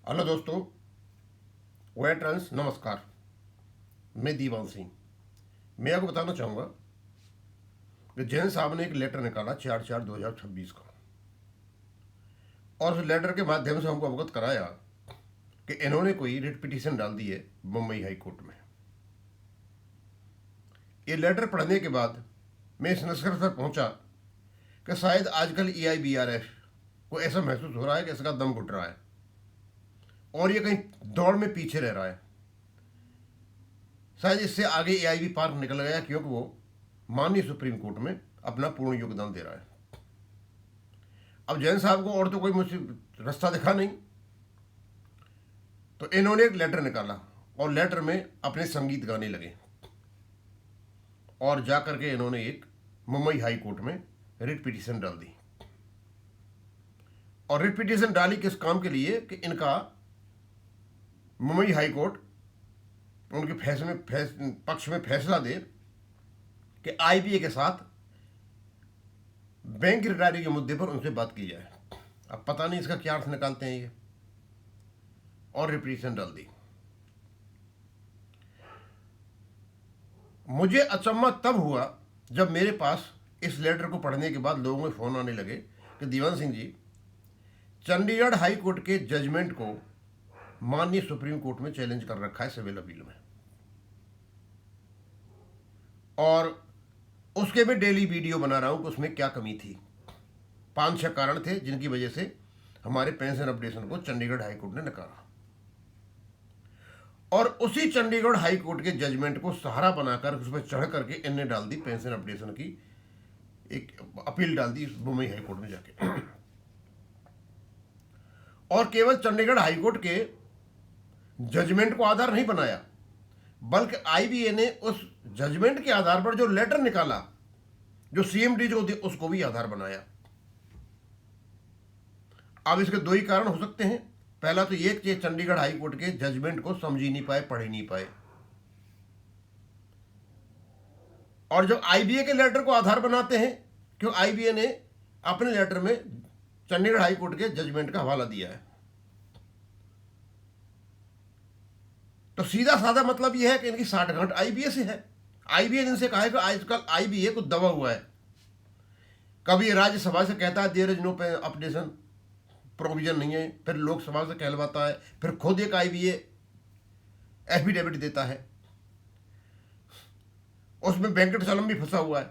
Hello दोस्तों, veterans नमस्कार। मैं दीवान सिंह। मैं आपको बताना चाहूँगा कि जैन साहब ने एक लेटर निकाला 4/4/2026 का, और उस लेटर के माध्यम से हमको अवगत कराया कि इन्होंने कोई रिट पिटीशन डाल दी है मुंबई हाई कोर्ट में। ये लेटर पढ़ने के बाद मैं इस निष्कर्ष पर पहुंचा कि शायद आजकल EIBRF को ऐसा महसूस हो रहा है कि इसका दम घुट रहा है और ये कहीं दौड़ में पीछे रह रहा है। शायद इससे आगे AIB पार्क निकल गया, क्योंकि वो माननीय सुप्रीम कोर्ट में अपना पूर्ण योगदान दे रहा है। अब जैन साहब को और तो कोई मुझे रास्ता दिखा नहीं, तो इन्होंने एक लेटर निकाला और लेटर में अपने संगीत गाने लगे और जाकर के इन्होंने एक मुंबई हाई कोर्ट में रिट पिटीशन डाल दी। और रिट पिटीशन डाली किस काम के लिए कि इनका मुंबई हाई कोर्ट उनके पक्ष में फैसला दे कि IBA के साथ बैंक गिरदारी के मुद्दे पर उनसे बात की जाए। अब पता नहीं इसका क्या अर्थ निकालते हैं ये, और रिपिटीशन डाल दी। मुझे अचंभा तब हुआ जब मेरे पास इस लेटर को पढ़ने के बाद लोगों के फोन आने लगे कि दीवान सिंह जी, चंडीगढ़ हाई कोर्ट के जजमेंट को माननीय सुप्रीम कोर्ट में चैलेंज कर रखा है सिविल अपील में, और उसके भी डेली वीडियो बना रहा हूं कि उसमें क्या कमी थी। 5-6 कारण थे जिनकी वजह से हमारे पेंशन अपडेशन को चंडीगढ़ हाई कोर्ट ने नकारा, और उसी चंडीगढ़ हाई कोर्ट के जजमेंट को सहारा बनाकर उस पर चढ़ करके इनने डाल दी पेंशन अपडेशन की एक अपील डाल दी मुंबई हाई कोर्ट में जाके। और केवल चंडीगढ़ हाई कोर्ट के जजमेंट को आधार नहीं बनाया, बल्कि IBA ने उस जजमेंट के आधार पर जो लेटर निकाला जो CMD को दिया उसको भी आधार बनाया। अब इसके दो ही कारण हो सकते हैं। पहला तो ये कि चंडीगढ़ हाई कोर्ट के जजमेंट को समझ ही नहीं पाए, पढ़ ही नहीं पाए, और जब IBA के लेटर को आधार बनाते हैं, क्यों IBA ने अपने लेटर में चंडीगढ़ हाई कोर्ट के जजमेंट का हवाला दिया है, तो सीधा साधा मतलब यह है कि इनकी साठगांठ IBA से है। IBA ने इनसे कहा है कि आजकल IBA को दबा हुआ है। कभी राज्यसभा से कहता है there is no updation provision नहीं है, फिर लोकसभा से कहलवाता है, फिर खुद एक IBA एफिडेविट देता है, उसमें वेंकटचलम भी फंसा हुआ है।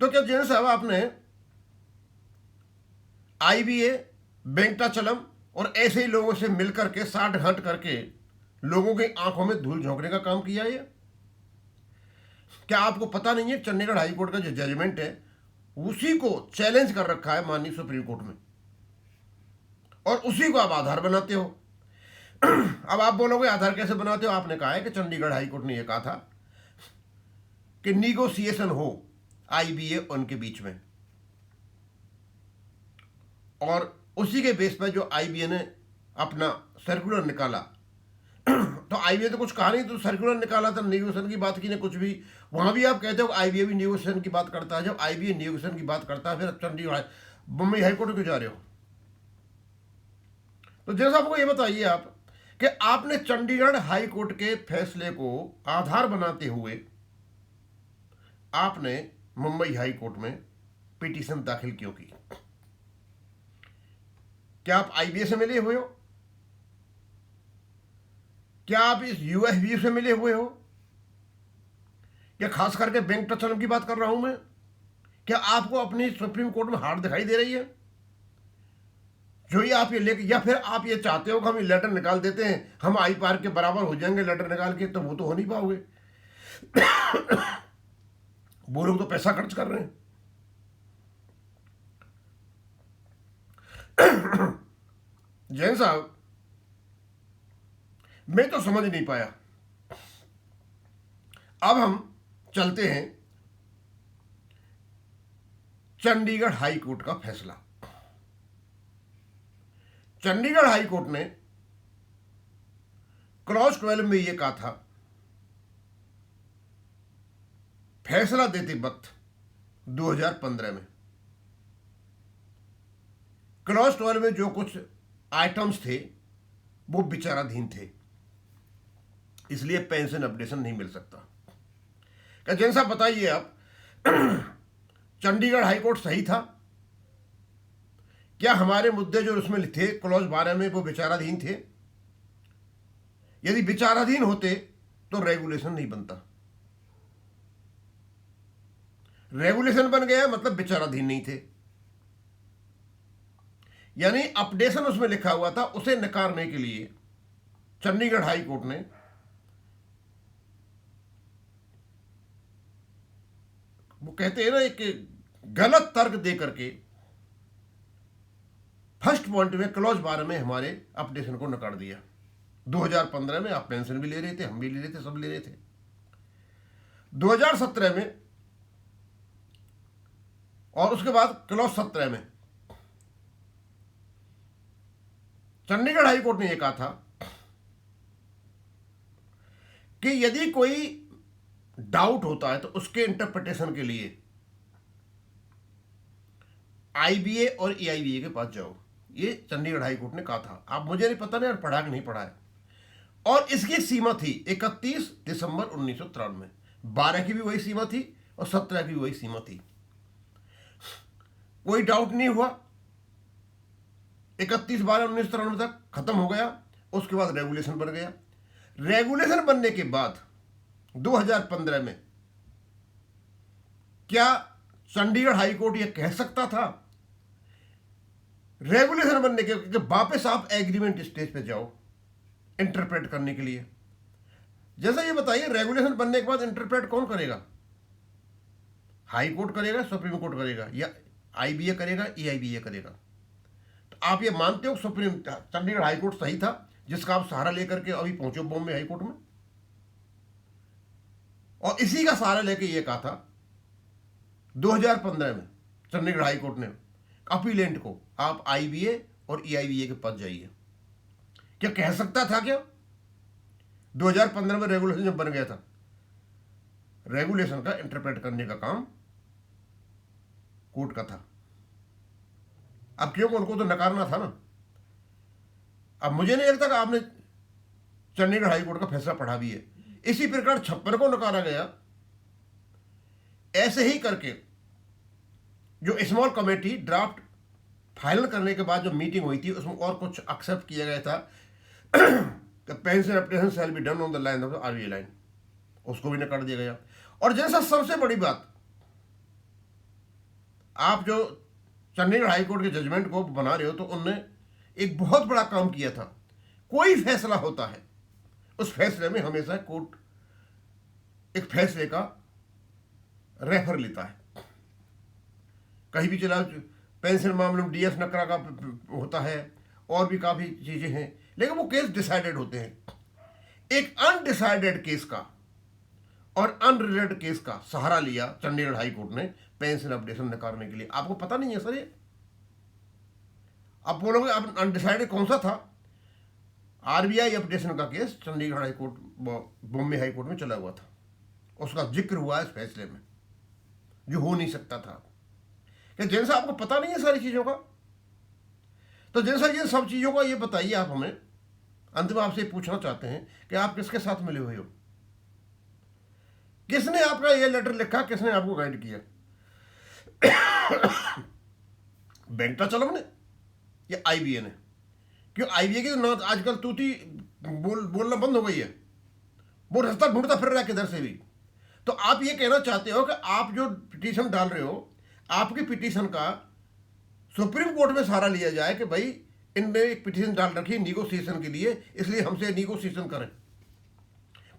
तो क्या जैन साहब आपने IBA, वेंकटाचलम और ऐसे ही लोगों से मिलकर के साठ घाट करके लोगों की आंखों में धूल झोंकने का काम किया है? क्या आपको पता नहीं है चंडीगढ़ हाई कोर्ट का जो जजमेंट है उसी को चैलेंज कर रखा है माननीय सुप्रीम कोर्ट में, और उसी को आप आधार बनाते हो। अब आप बोलोगे आधार कैसे बनाते हो? आपने कहा है कि चंडीगढ़ हाई कोर्ट ने यह कहा था कि निगोसिएशन हो IBA उनके बीच में, और उसी के बेस पर जो IBA ने अपना सर्कुलर निकाला, तो IBA तो कुछ कहा नहीं, तो सर्कुलर निकाला था, निगोसिएशन की बात की ने कुछ भी। वहां भी आप कहते हो IBA भी निगोसिएशन की बात करता है। जब IBA निगोसिएशन की बात करता है, फिर चंडीगढ़ मुंबई हाईकोर्ट क्यों जा रहे हो? तो जैसा आपको ये बताइए आप कि आपने चंडीगढ़ हाई कोर्ट के फैसले को आधार बनाते हुए आपने मुंबई हाई कोर्ट में पिटीशन दाखिल क्यों की? क्या आप IBA से मिले हुए हो? क्या आप इस UFB से मिले हुए हो? क्या खास करके वेंकटचलम की बात कर रहा हूं मैं? क्या आपको अपनी सुप्रीम कोर्ट में हार दिखाई दे रही है जो ये आप ये लेके, या फिर आप ये चाहते हो कि हम ये लेटर निकाल देते हैं, हम आई पार के बराबर हो जाएंगे लेटर निकाल के? तो वो तो हो नहीं पाओगे। वो लोग तो पैसा खर्च कर रहे हैं। जैन साहब, मैं तो समझ नहीं पाया। अब हम चलते हैं चंडीगढ़ हाई कोर्ट का फैसला। चंडीगढ़ हाई कोर्ट ने क्लॉज 12 में यह कहा था, फैसला देते वक्त 2015 में, क्लॉज 12 में जो कुछ आइटम्स थे वो विचाराधीन थे, इसलिए पेंशन अपडेशन नहीं मिल सकता। क्या जैन साहब बताइए आप, चंडीगढ़ हाईकोर्ट सही था? क्या हमारे मुद्दे जो उसमें थे क्लॉज 12 में वो विचाराधीन थे? यदि विचाराधीन होते तो रेगुलेशन नहीं बनता। रेगुलेशन बन गया मतलब विचाराधीन नहीं थे, यानी अपडेशन उसमें लिखा हुआ था, उसे नकारने के लिए चंडीगढ़ हाई कोर्ट ने वो कहते हैं ना एक गलत तर्क दे करके फर्स्ट पॉइंट में क्लॉज 12 में हमारे अपडेशन को नकार दिया। 2015 में आप पेंशन भी ले रहे थे, हम भी ले रहे थे, सब ले रहे थे। 2017 में और उसके बाद क्लॉज 17 में चंडीगढ़ हाई कोर्ट ने यह कहा था कि यदि कोई डाउट होता है तो उसके इंटरप्रिटेशन के लिए आईबीए और एआईबीए के पास जाओ। ये चंडीगढ़ हाई कोर्ट ने कहा था। आप मुझे नहीं पता नहीं पढ़ा कि नहीं पढ़ा है। और इसकी सीमा थी 31 दिसंबर 1993। 12 की भी वही सीमा थी और 17 की भी वही सीमा थी। कोई डाउट नहीं हुआ, 31/12/1993 तक खत्म हो गया। उसके बाद रेगुलेशन बन गया। रेगुलेशन बनने के बाद 2015 में क्या चंडीगढ़ हाई कोर्ट यह कह सकता था? रेगुलेशन बनने के वापस आप एग्रीमेंट स्टेज पे जाओ इंटरप्रेट करने के लिए। जैसा ये बताइए, रेगुलेशन बनने के बाद इंटरप्रेट कौन करेगा? हाई कोर्ट करेगा, सुप्रीम कोर्ट करेगा, या आईबीए करेगा, एआईबीए करेगा? तो आप ये मानते हो चंडीगढ़ हाई कोर्ट सही था जिसका आप सहारा लेकर के अभी पहुंचे बॉम्बे हाई कोर्ट में? और इसी का सहारा लेके ये कहा था 2015 में चंडीगढ़ हाई कोर्ट ने अपीलेंट को, आप आईबीए और एआईबीए के पास जाइए। क्या कह सकता था क्या? 2015 में रेगुलेशन जब बन गया था, रेगुलेशन का इंटरप्रेट करने का काम कोर्ट का था। अब क्योंकि उनको तो नकारना था ना। अब मुझे नहीं लगता कि आपने चंडीगढ़ हाई कोर्ट का फैसला पढ़ा भी है। इसी प्रकार 56 को नकारा गया। ऐसे ही करके जो स्मॉल कमेटी ड्राफ्ट फाइनल करने के बाद जो मीटिंग हुई थी उसमें और कुछ एक्सेप्ट किया गया था कि pension updation shall be done on the line of RBI line, उसको भी नकार दिया गया। और जैसा सबसे बड़ी बात, आप जो चंडीगढ़ हाई कोर्ट के जजमेंट को बना रहे हो तो उनने एक बहुत बड़ा काम किया था। कोई फैसला होता है उस फैसले में हमेशा कोर्ट एक फैसले का रेफर लेता है। कहीं भी चला, पेंशन मामले में डीएस नकरा का होता है और भी काफ़ी चीज़ें हैं, लेकिन वो केस डिसाइडेड होते हैं। एक अनडिसाइडेड केस का और अनरिलेटेड केस का सहारा लिया चंडीगढ़ हाई कोर्ट ने पेंशन अपडेशन नकारने के लिए। आपको पता नहीं है सर ये? आप बोलोगे अब अनडिसाइडेड कौन सा था? आरबीआई अपडेशन का case Chandigarh high court Bombay high court में चला हुआ था। उसका जिक्र हुआ इस फैसले में, जो हो नहीं सकता था। क्या जैन साहब आपको पता नहीं है सारी चीज़ों का? तो जैसा ये सब चीज़ों का ये बताइए आप हमें। अंत में आपसे पूछना चाहते हैं कि आप किसके साथ मिले हुए हो? किसने आपका ये लेटर लिखा? किसने आपको गाइड किया? वेंकटाचलम ने या आईबीए ने? क्यों आईबीए की तो ना आजकल तूती बोलना बंद हो गई है, वो रास्ता ढूंढता फिर रहा है किधर से भी। तो आप ये कहना चाहते हो कि आप जो पिटीशन डाल रहे हो, आपकी पिटीशन का सुप्रीम कोर्ट में सहारा लिया जाए कि भाई इनने एक पिटीशन डाल रखी है निगोसिएशन के लिए, इसलिए हमसे निगोसिएशन करें।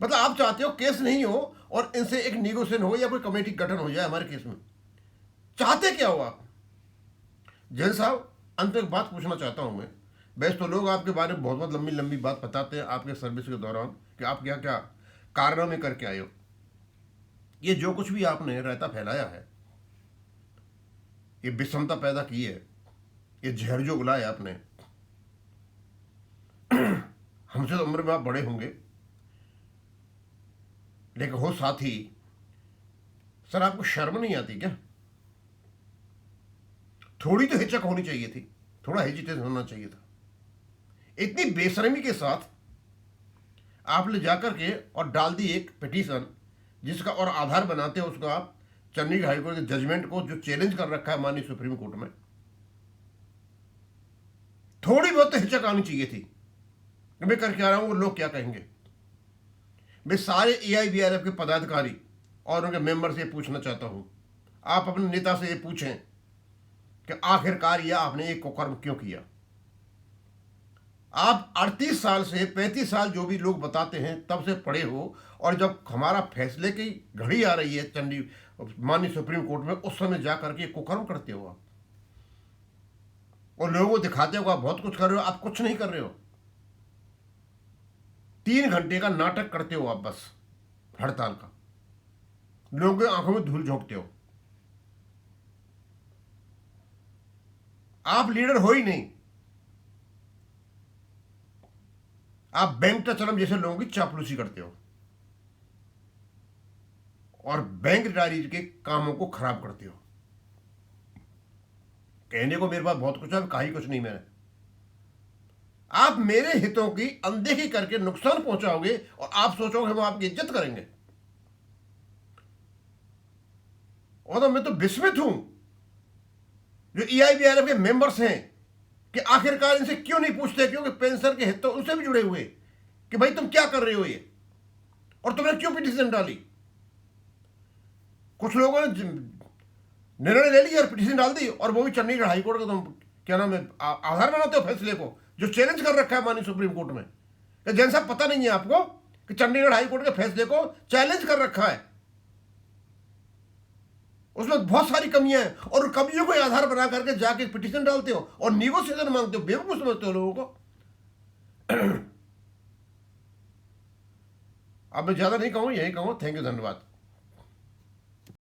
मतलब आप चाहते हो केस नहीं हो और इनसे एक निगोसिएशन हो या कोई कमेटी गठन हो जाए हमारे केस में। चाहते क्या हो आप? जैन साहब, अंत में एक बात पूछना चाहता हूं मैं। वैसे तो लोग आपके बारे में बहुत बहुत लंबी लंबी बात बताते हैं आपके सर्विस के दौरान कि आप क्या क्या कारनामे करके आए हो। ये जो कुछ भी आपने रहता फैलाया है, ये विषमता पैदा की है, ये जहर जो उगलाया आपने, हमसे तो उम्र में आप बड़े होंगे, लेकिन हो साथी सर, आपको शर्म नहीं आती क्या? थोड़ी तो हिचक होनी चाहिए थी, थोड़ा हेजिटेशन होना चाहिए था। इतनी बेशर्मी के साथ आप ले जाकर के और डाल दी एक पिटीशन, जिसका और आधार बनाते हो उसका आप चंडीगढ़ हाईकोर्ट के जजमेंट को, जो चैलेंज कर रखा है माननीय सुप्रीम कोर्ट में। थोड़ी बहुत हिचक आनी चाहिए थी कि मैं करके आ रहा हूं, वो लोग क्या कहेंगे। मैं सारे AIBRF के पदाधिकारी और उनके मेंबर से ये पूछना चाहता हूं, आप अपने नेता से ये पूछें कि आखिरकार यह आपने एक कुकर्म क्यों किया। आप 38 साल से 35 साल जो भी लोग बताते हैं तब से पढ़े हो, और जब हमारा फैसले की घड़ी आ रही है माननीय सुप्रीम कोर्ट में, उस समय जाकर के कुकर्म करते हो आप, और लोगों को दिखाते हो आप बहुत कुछ कर रहे हो। आप कुछ नहीं कर रहे हो, 3 घंटे का नाटक करते हो आप, बस हड़ताल का, लोगों की आंखों में धूल झोंकते हो। आप लीडर हो ही नहीं, आप वेंकटाचलम जैसे लोगों की चापलूसी करते हो और बैंक डायरी के कामों को खराब करते हो। कहने को मेरे पास बहुत कुछ है, कहा ही कुछ नहीं मैंने। आप मेरे हितों की अनदेखी करके नुकसान पहुंचाओगे और आप सोचोगे हम आपकी इज्जत करेंगे। और तो मैं तो विस्मित हूं जो EIBRF के मेंबर्स हैं कि आखिरकार इनसे क्यों नहीं पूछते, क्योंकि पेंशन के हित तो उनसे भी जुड़े हुए, कि भाई तुम क्या कर रहे हो ये, और तुमने क्यों पिटीशन डाली। कुछ लोगों ने निर्णय ले लिया और पिटीशन डाल दी, और वो भी चंडीगढ़ हाईकोर्ट का, तुम क्या नाम है, आधार बनाते हो फैसले को, जो चैलेंज कर रखा है माननीय सुप्रीम कोर्ट में। जैन साहब पता नहीं है आपको कि चंडीगढ़ हाईकोर्ट के फैसले को चैलेंज कर रखा है, उसमें बहुत सारी कमियां हैं, और उन कमियों को आधार बना करके जाके पिटीशन डालते हो और निगोशिएशन मांगते हो। बेवकूफ समझते हो लोगों को। अब मैं ज्यादा नहीं कहूं, यही कहूं। थैंक यू, धन्यवाद।